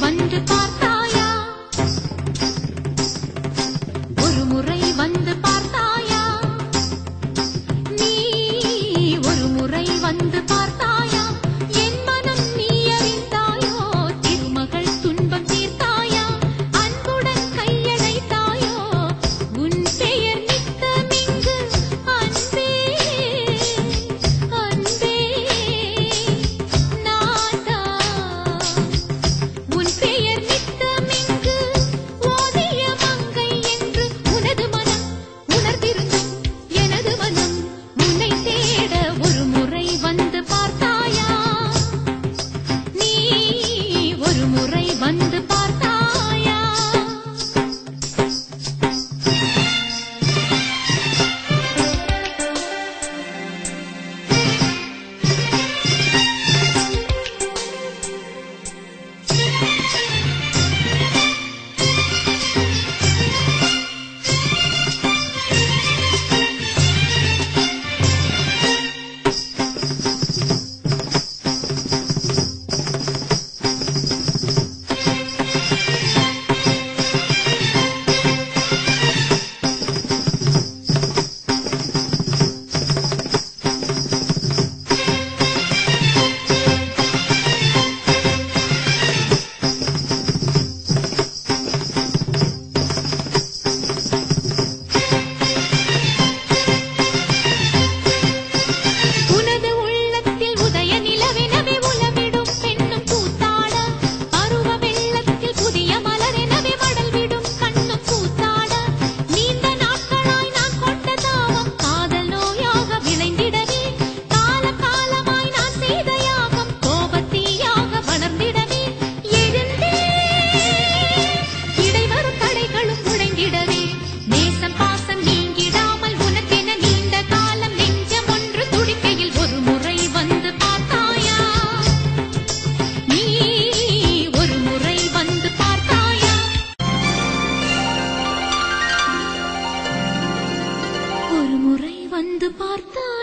வந்து பார்த்தாயா? ஒரு முறை வந்து பார்த்தாயா? நீ ஒரு முறை வந்து பார்த்தாயா? என் மனம் நீ அறிந்தாயோ? திருமகள் துன்பம் தீர்த்தாயா? அன்புடன் கையடைத்தாயோ? உன் பெயர் நித்தமிங்கு அன்பே அன்பே நான்தான். உன் பெயர் நித்தமிங்கு ஓதிய மங்கை என்று உனது மனம் உணர்ந்திருந்தும் எனது மனம் உன்னை தேட ஒரு முறை வந்து பார்த்தாயா? நீ ஒரு முறை வந்து பார்த்தாயா? உனது உள்ளத்தில் உதய நிலவெனவே உலவிடும் பெண்ணும் கூத்தாட, பருவ வெள்ளத்தில் புதிய மலரெனவே மடல் விடும் கண்ணும் கூத்தாட, நீண்ட நாட்களாய் நான் கொண்ட தாவம் காதல் நோயாக விளைந்திடவே, கால காலமாய் நான் செய்த யாகம் கோபத்தீயாக வளர்ந்திடவே, எழுந்தே இடைவரும் தடைகளும் உடைந்திடவே, நேசம் பாசம் நீங்கிடாமல் உனக்கென நீண்ட காலம் நெஞ்சம் ஒன்று துடிக்கையில் ஒரு முறை வந்து பார்த்தாயா? நீ ஒரு முறை வந்து பார்த்தாயா? ஒரு முறை வந்து பார்த்தாயா?